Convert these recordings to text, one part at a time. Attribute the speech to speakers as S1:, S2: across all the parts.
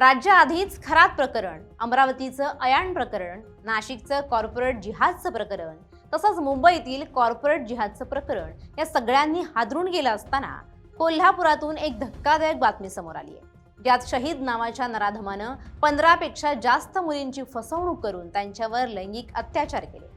S1: राज्य आधीच खरात प्रकरण, अमरावतीचं अयान प्रकरण, नाशिकचं कॉर्पोरेट जिहादचं प्रकरण, तसंच मुंबईतील कॉर्पोरेट जिहादचं प्रकरण या सगळ्यांनी हादरून गेलं असताना कोल्हापुरातून एक धक्कादायक बातमी समोर आली आहे, ज्यात शहीद नावाच्या नराधमानं 15 पेक्षा जास्त मुलींची फसवणूक करून त्यांच्यावर लैंगिक अत्याचार केले,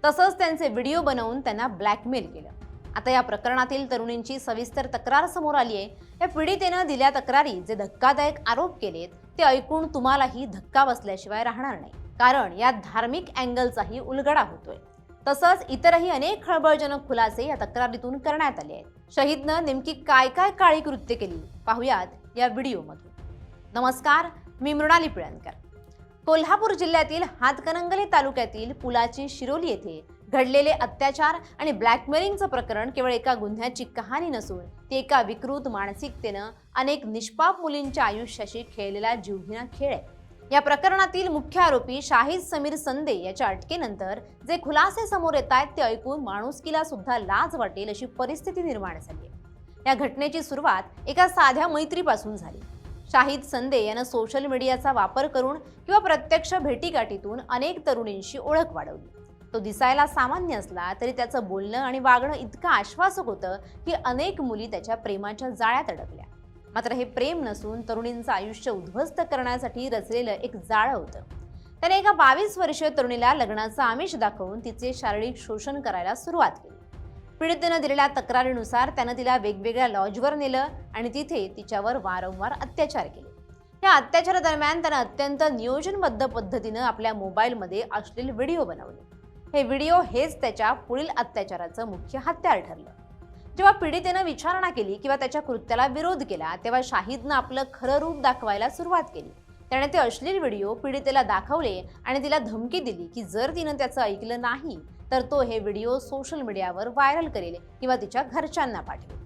S1: तसंच त्यांचे व्हिडिओ बनवून त्यांना ब्लॅकमेल केलं। आता या प्रकरणातील तरुणींची सविस्तर तक्रार समोर आली आहे। या पीडितेनं दिलेल्या तक्रारी जे धक्कादायक आरोप केलेत ते ऐकून तुम्हालाही धक्का बसल्याशिवाय राहणार नाही, कारण या धार्मिक अँगलचाही उलगडा होतोय। तसंच इतरही अनेक खळबळजनक खुलासे या तक्रारीतून करण्यात आले आहेत। शहीदनं नेमकी काय काय काळी कृत्य केली पाहुयात या व्हिडिओमधून। नमस्कार, मी मृणाली पिळणकर। कोल्हापूर जिल्ह्यातील हातकणंगले तालुक्यातील पुलाची शिरोली येथे घडलेले अत्याचार आणि ब्लॅकमेलिंगचं प्रकरण केवळ एका गुन्ह्याची कहाणी नसून ती एका विकृत मानसिकतेनं अनेक निष्पाप मुलींच्या आयुष्याशी खेळलेला जीवघेणा खेळ आहे। या प्रकरणातील मुख्य आरोपी शाहिद समीर संदे याच्या अटकेनंतर जे खुलासे समोर येत आहेत ते ऐकून माणुसकीला सुद्धा लाज वाटेल अशी परिस्थिती निर्माण झाली आहे। या घटनेची सुरुवात एका साध्या मैत्रीपासून झाली। शाहिद संदे यानं सोशल मीडियाचा वापर करून किंवा प्रत्यक्ष भेटीगाठीतून अनेक तरुणींशी ओळख वाढवली। तो दिसायला सामान्य असला तरी त्याचं बोलणं आणि वागणं इतकं आश्वासक होतं की अनेक मुली त्याच्या प्रेमाच्या जाळ्यात अडकल्या। मात्र हे प्रेम नसून तरुणींचं आयुष्य उद्ध्वस्त करण्यासाठी रचलेलं एक जाळं होतं। त्याने एका 22 वर्षीय तरुणीला लग्नाचं आमिष दाखवून तिचे शारीरिक शोषण करायला सुरुवात केली। पीडितेनं दिलेल्या तक्रारीनुसार त्यानं तिला वेगवेगळ्या लॉजवर नेलं आणि तिथे तिच्यावर वारंवार अत्याचार केले। या अत्याचारादरम्यान त्यानं अत्यंत नियोजनबद्ध पद्धतीनं आपल्या मोबाईलमध्ये अश्लील व्हिडिओ बनवले। हे व्हिडिओ हेच त्याच्या पुढील अत्याचाराचं मुख्य हत्यार ठरलं। जेव्हा पीडितेनं विचारणा केली किंवा त्याच्या कृत्याला विरोध केला तेव्हा शाहिदनं आपलं खरं रूप दाखवायला सुरुवात केली। त्याने ते अश्लील व्हिडिओ पीडितेला दाखवले आणि तिला धमकी दिली की जर तिनं त्याचं ऐकलं नाही तर तो हे व्हिडिओ सोशल मीडियावर व्हायरल करेल किंवा तिच्या घरच्यांना पाठवेल।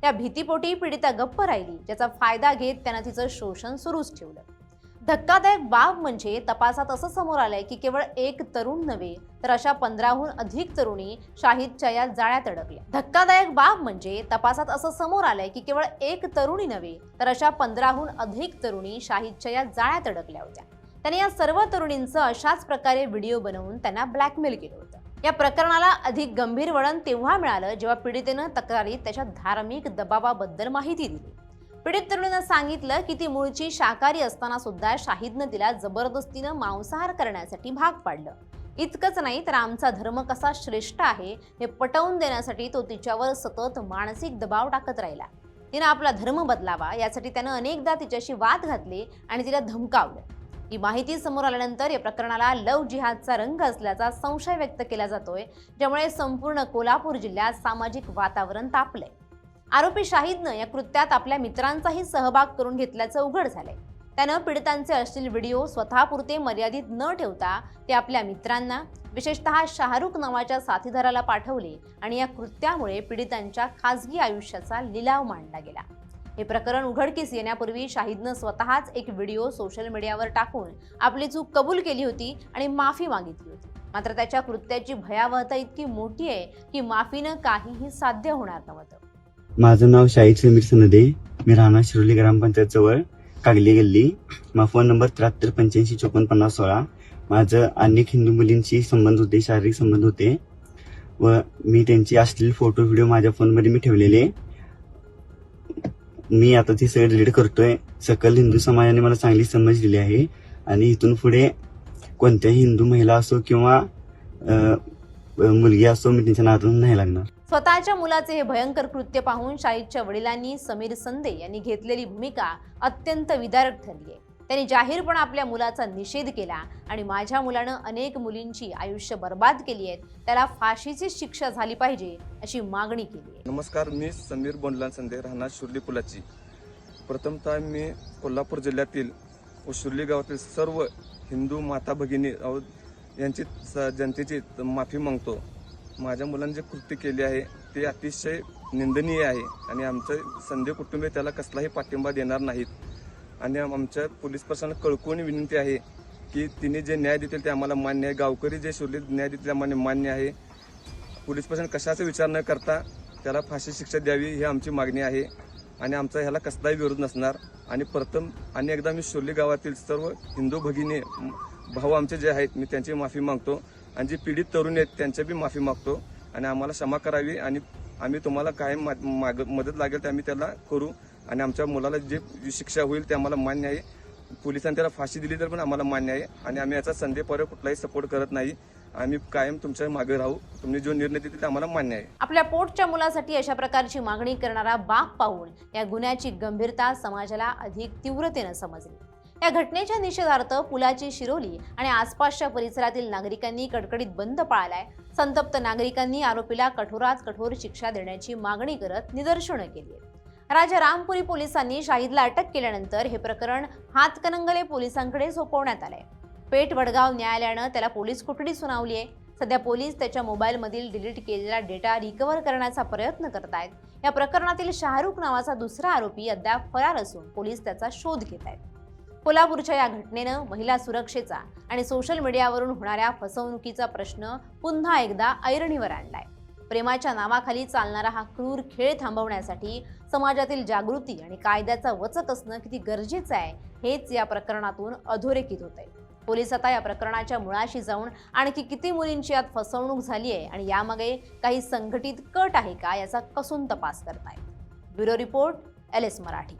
S1: या भीतीपोटी पीडिता गप्प राहिली, ज्याचा फायदा घेत त्यानं तिचं शोषण सुरूच ठेवलं। धक्कादायक बाब म्हणजे तपासात असं समोर आलंय की केवळ एक तरुण नव्हे तर अशा 15हून अधिक तरुणी शाहिदच्या या जाळ्यात अडकल्या। धक्कादायक बाब म्हणजे तपासात असं समोर आलंय की केवळ एक तरुणी नव्हे तर अशा 15हून अधिक तरुणी शाहिदच्या या जाळ्यात अडकल्या होत्या। त्याने या सर्व तरुणींचं अशाच प्रकारे व्हिडिओ बनवून त्यांना ब्लॅकमेल केलं होतं। या प्रकरणाला अधिक गंभीर वळण तेव्हा मिळालं जेव्हा पीडितेनं तक्रारीत त्याच्या धार्मिक दबावाबद्दल माहिती दिली। पीडित तरुणीनं सांगितलं की ती मूळची शाकाहारी असताना सुद्धा शाहिदनं तिला जबरदस्तीनं मांसाहार करण्यासाठी भाग पाडलं। इतकंच नाही तर आमचा धर्म कसा श्रेष्ठ आहे हे पटवून देण्यासाठी तो तिच्यावर सतत मानसिक दबाव टाकत राहिला। तिनं आपला धर्म बदलावा यासाठी त्यानं अनेकदा तिच्याशी वाद घातले आणि तिला धमकावलं। ही माहिती समोर आल्यानंतर या प्रकरणाला लव जिहादचा रंग असल्याचा संशय व्यक्त केला जातोय, ज्यामुळे संपूर्ण कोल्हापूर जिल्ह्यात सामाजिक वातावरण तापलंय। आरोपी शाहिदनं या कृत्यात आपल्या मित्रांचाही सहभाग करून घेतल्याचं उघड झालंय। त्यानं पीडितांचे अश्लील व्हिडिओ स्वतःपुरते मर्यादित न ठेवता ते आपल्या मित्रांना, विशेषतः शाहरुख नावाच्या साथीदाराला पाठवले आणि या कृत्यामुळे पीडितांच्या खासगी आयुष्याचा लिलाव मांडला गेला। हे प्रकरण उघडकीस येण्यापूर्वी शाहिदनं स्वतःच एक व्हिडिओ सोशल मीडियावर टाकून आपली चूक कबूल केली होती आणि माफी मागितली होती। मात्र त्याच्या कृत्याची भयावहता इतकी मोठी आहे की माफीनं काहीही साध्य होणार नव्हतं।
S2: माझं नाव शाहिद समीर संदे, मी राहणार शिरोली ग्रामपंचायत जवळ कागली गल्ली। माझा फोन नंबर 7385545016। माझं अनेक हिंदू मुलींशी संबंध होते, शारीरिक संबंध होते व मी त्यांचे अश्लील फोटो व्हिडिओ माझ्या फोनमध्ये मी ठेवलेले। मी आता ते सगळे डिलीट करतोय। सकल हिंदू समाजाने मला चांगली समज दिली आहे आणि इथून पुढे कोणत्याही हिंदू महिला असो किंवा मुलगी असो मी त्यांच्या नादाला नाही लागणार।
S1: स्वतःच्या मुलाचे हे भयंकर कृत्य पाहून शाहिदच्या वडिलांनी समीर संदे यांनी घेतलेली भूमिका अत्यंत विदारक ठरली आहे। त्यांनी जाहीरपणे आपल्या मुलाचा निषेध केला आणि माझ्या मुलानं अनेक मुलींची आयुष्य बर्बाद केली आहेत, त्याला फाशीची शिक्षा झाली पाहिजे अशी मागणी केली आहे।
S3: नमस्कार, मी समीर बोंडला संदे, राहणार शिर्ली पुलाची। प्रथमतः मी कोल्हापूर जिल्ह्यातील व शिर्ली गावातील सर्व हिंदू माता भगिनी यांची जनतेची माफी मागतो। माझ्या मुलांनी जे कृत्य केले आहे ते अतिशय निंदनीय आहे आणि आमचं संदे कुटुंबीय त्याला कसलाही पाठिंबा देणार नाहीत आणि आमच्या पोलीस प्रशासनाला कळकळून विनंती आहे की तिने जे न्याय देतील ते आम्हाला मान्य आहे। गावकरी जे शिर्लीत न्याय देतील आम्हाला मान्य आहे। पोलीस प्रशासन कशाचा विचार न करता त्याला फाशी शिक्षा द्यावी ही आमची मागणी आहे आणि आमचा ह्याला कसलाही विरोध नसणार। आणि प्रथम आणि एकदा मी शिर्ली गावातील सर्व हिंदू भगिनी भाऊ आमचे जे आहेत मी त्यांची माफी मागतो आणि जे पीडित तरुण आहेत त्यांची बी माफी मागतो आणि आम्हाला क्षमा करावी आणि आम्ही तुम्हाला कायम मदत लागेल ते आम्ही त्याला करू आणि आमच्या मुलाला जे शिक्षा होईल ते आम्हाला मान्य आहे. पोलिसांनी त्याला फाशी दिली तर पण आम्हाला मान्य आहे आणि आम्ही याचा संधीपर्यंत कुठलाही सपोर्ट करत नाही. आम्ही कायम तुमच्या मागे राहू. तुम्ही जो निर्णय देतील ते आम्हाला मान्य आहे.
S1: आपल्या पोटच्या मुलासाठी अशा प्रकारची मागणी करणारा बाप पाहून या गुन्ह्याची गंभीरता समाजाला अधिक तीव्रतेने समजली. या घटनेच्या निषेधार्थ पुलाची शिरोली आणि आसपासच्या परिसरातील नागरिकांनी कडकडीत बंद पाळलाय. संतप्त नागरिकांनी आरोपीला कठोरात कठोर शिक्षा देण्याची मागणी करत निदर्शनं केली आहेत. राजारामपुरी पोलिसांनी शाहिदला अटक केल्यानंतर हे प्रकरण हातकणंगले पोलिसांकडे सोपवण्यात आलंय. पेठ वडगाव न्यायालयानं त्याला पोलीस कोठडी सुनावली आहे. सध्या पोलीस त्याच्या मोबाईलमधील डिलीट केलेला डेटा रिकव्हर करण्याचा प्रयत्न करतायत. या प्रकरणातील शाहरुख नावाचा दुसरा आरोपी अद्याप फरार असून पोलीस त्याचा शोध घेत आहेत. कोल्हापूरच्या या घटनेनं महिला सुरक्षेचा आणि सोशल मीडियावरून होणाऱ्या फसवणुकीचा प्रश्न पुन्हा एकदा ऐरणीवर आणलाय. प्रेमाच्या नावाखाली चालणारा हा क्रूर खेळ थांबवण्यासाठी समाजातील जागृती आणि कायद्याचा वचक असणं किती गरजेचं आहे हेच या प्रकरणातून अधोरेखित होत आहे. पोलीस आता या प्रकरणाच्या मुळाशी जाऊन आणखी किती मुलींची यात फसवणूक झाली आहे आणि यामागे काही संघटित कट आहे का याचा कसून तपास करतायत. Bureau report LS Marathi.